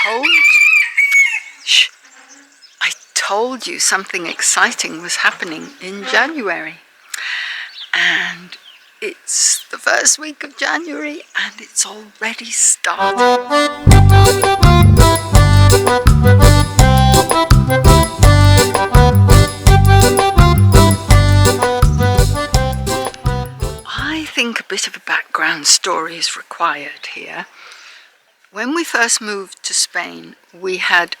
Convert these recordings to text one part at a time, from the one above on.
told Shh, I told you something exciting was happening in January. And it's the first week of January and it's already started. I think a bit of a background story is required here. When we first moved to Spain, we had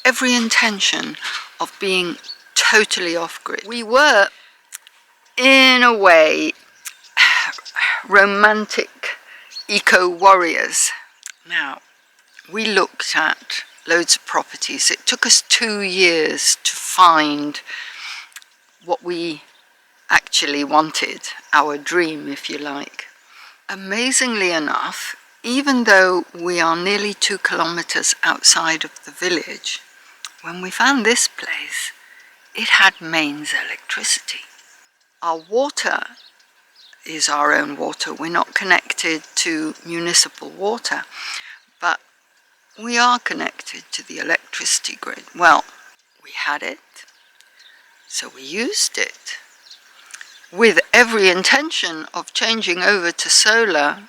every intention of being totally off-grid. We were, in a way, romantic eco-warriors. Now, we looked at loads of properties. It took us 2 years to find what we actually wanted, our dream, if you like. Amazingly enough, even though we are nearly 2 kilometers outside of the village, when we found this place, it had mains electricity. Our water is our own water. We're not connected to municipal water, but we are connected to the electricity grid. Well, we had it, so we used it with every intention of changing over to solar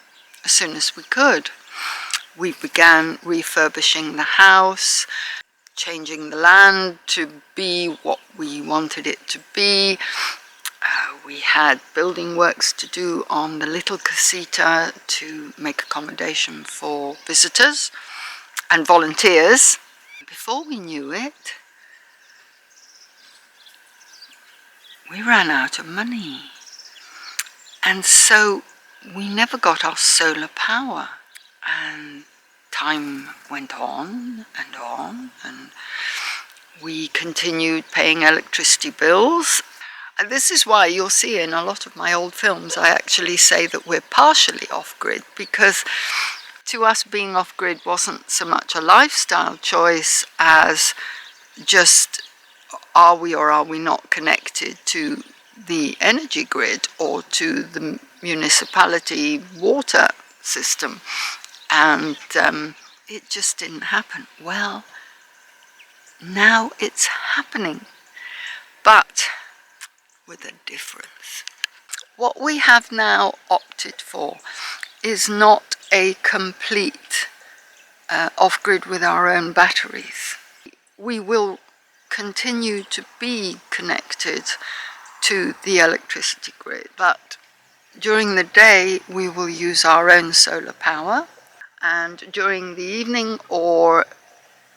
as soon as we could. We began refurbishing the house, changing the land to be what we wanted it to be. We had building works to do on the little casita to make accommodation for visitors and volunteers. Before we knew it, we ran out of money. And so we never got our solar power. And time went on, and we continued paying electricity bills. And this is why you'll see in a lot of my old films, I actually say that we're partially off-grid, because to us being off-grid wasn't so much a lifestyle choice as just are we or are we not connected to the energy grid or to the municipality water system. And it just didn't happen. Well, now it's happening, but with a difference. What we have now opted for is not a complete off-grid with our own batteries. We will continue to be connected to the electricity grid, but during the day we will use our own solar power, and during the evening or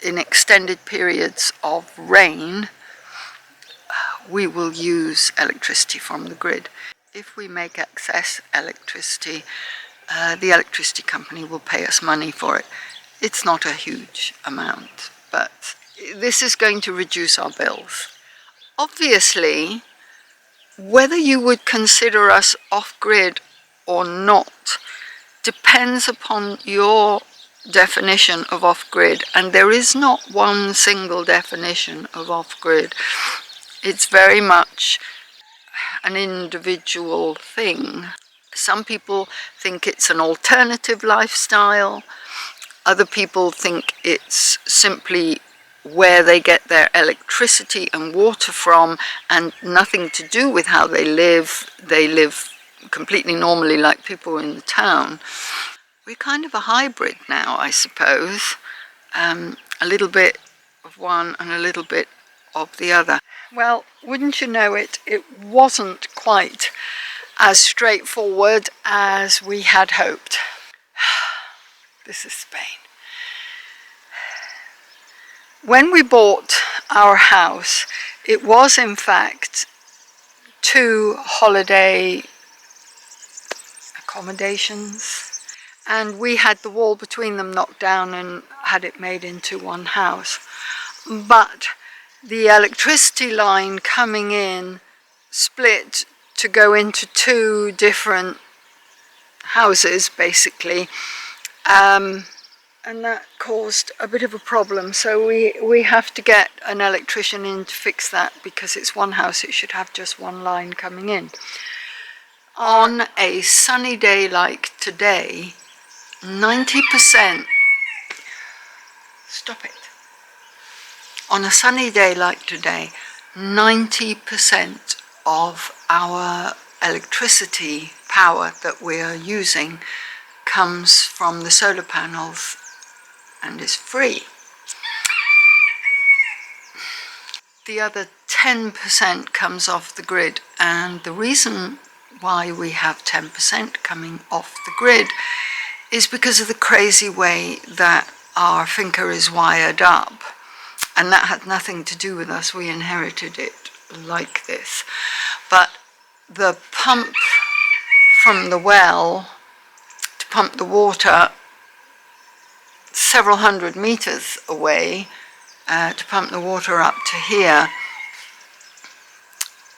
in extended periods of rain we will use electricity from the grid. If we make excess electricity, the electricity company will pay us money for it. It's not a huge amount, but this is going to reduce our bills. Obviously, whether you would consider us off-grid or not depends upon your definition of off-grid, and there is not one single definition of off-grid. It's very much an individual thing. Some people think it's an alternative lifestyle. Other people think it's simply where they get their electricity and water from and nothing to do with how they live. They live completely normally like people in the town. We're kind of a hybrid now, I suppose. A little bit of one and a little bit of the other. Well, wouldn't you know it, it wasn't quite as straightforward as we had hoped. This is Spain. When we bought our house, it was in fact 2 holiday accommodations, and we had the wall between them knocked down and had it made into one house. But the electricity line coming in split to go into 2 different houses, basically, and that caused a bit of a problem. So we have to get an electrician in to fix that, because it's one house, it should have just one line coming in. On a sunny day like today, 90%, it's stop it. On a sunny day like today, 90% of our electricity power that we are using comes from the solar panels and is free. The other 10% comes off the grid, and the reason why we have 10% coming off the grid is because of the crazy way that our finca is wired up. And that had nothing to do with us, we inherited it like this. But the pump from the well to pump the water several hundred meters away, to pump the water up to here,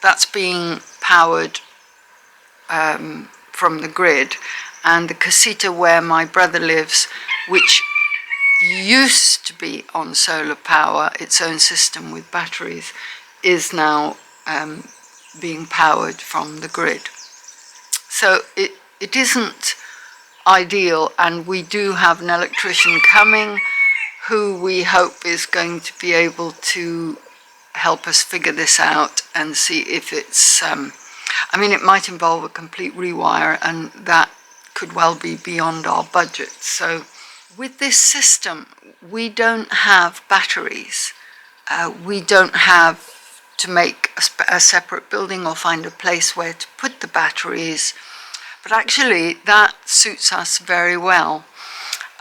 that's being powered from the grid. And the casita where my brother lives, which used to be on solar power, its own system with batteries, is now being powered from the grid. So it isn't ideal, and we do have an electrician coming who we hope is going to be able to help us figure this out and see if it's, I mean, it might involve a complete rewire, and that could well be beyond our budget. So with this system, we don't have batteries. We don't have to make a separate building or find a place where to put the batteries. But actually, that suits us very well.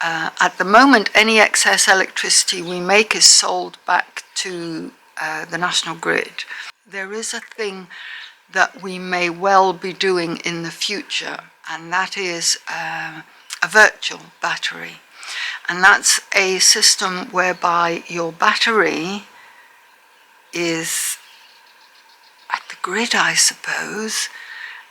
At the moment, any excess electricity we make is sold back to the national grid. There is a thing that we may well be doing in the future, and that is a virtual battery. And that's a system whereby your battery is at the grid, I suppose,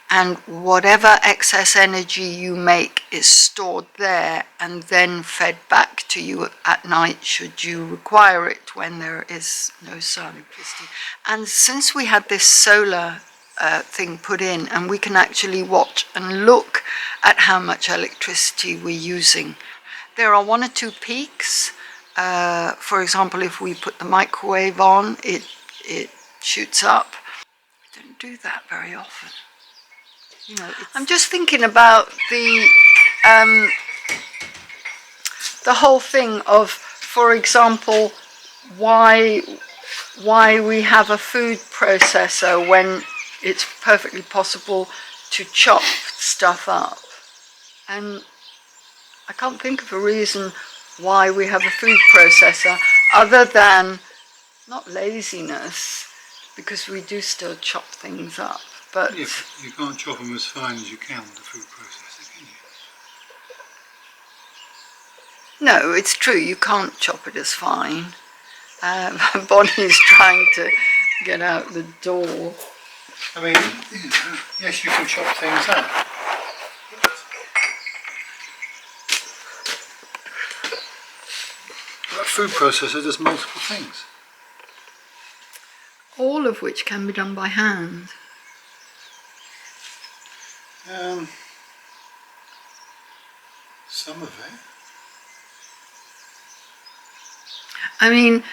and whatever excess energy you make is stored there and then fed back to you at night should you require it when there is no sun. And since we had this solar thing put in, and we can actually watch and look at how much electricity we're using. There are one or two peaks. For example, if we put the microwave on, it shoots up. We don't do that very often. You know, I'm just thinking about the whole thing of, for example, why we have a food processor when it's perfectly possible to chop stuff up. And I can't think of a reason why we have a food processor other than, not laziness, because we do still chop things up. But yeah, you can't chop them as fine as you can with the food processor, can you? no, it's true, you can't chop it as fine. Bonnie's trying to get out the door. I mean, you know, yes, you can chop things up. But a food processor does multiple things. All of which can be done by hand. Some of it. I mean,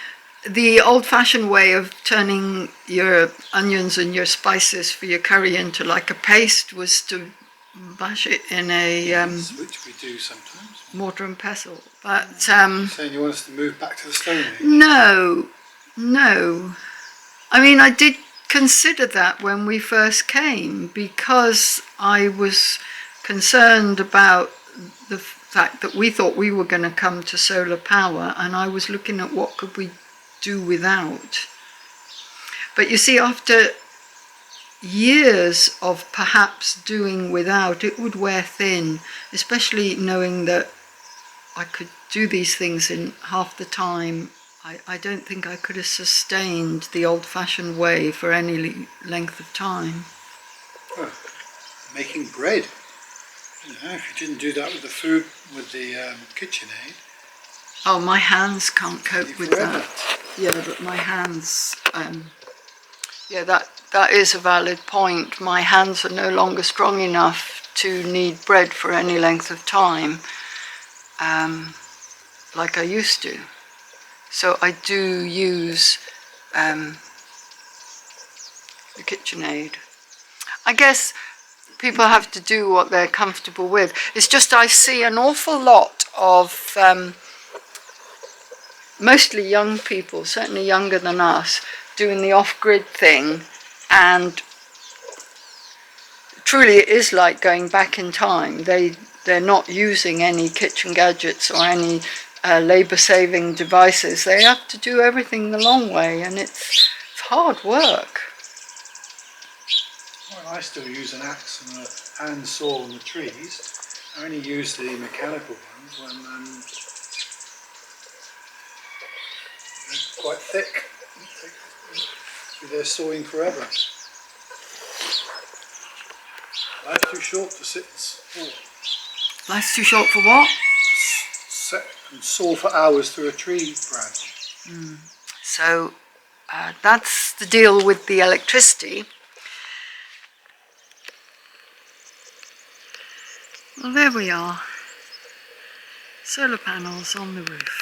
the old-fashioned way of turning your onions and your spices for your curry into like a paste was to bash it in a which we do sometimes. mortar and pestle. But You're saying you want us to move back to the Stone Age? no. I mean, I did consider that when we first came, because I was concerned about the fact that we thought we were going to come to solar power, and I was looking at what could we do without. But you see, after years of perhaps doing without, it would wear thin, especially knowing that I could do these things in half the time. I don't think I could have sustained the old-fashioned way for any length of time. Well, making bread. You know, if you didn't do that with the food, with the KitchenAid. Oh, my hands can't cope with forever. that. Yeah, but my hands, yeah, that is a valid point. My hands are no longer strong enough to knead bread for any length of time, like I used to. So I do use the KitchenAid. I guess people have to do what they're comfortable with. It's just I see an awful lot of mostly young people, certainly younger than us, doing the off-grid thing, and truly it is like going back in time. They're not using any kitchen gadgets or any labour-saving devices. They have to do everything the long way, and it's hard work. Well, I still use an axe and a hand saw on the trees. I only use the mechanical ones when they're quite thick. They're sawing forever. Life's too short to sit and saw. Life's too short for what? Sit and saw for hours through a tree branch. So that's the deal with the electricity. Well, there we are. Solar panels on the roof.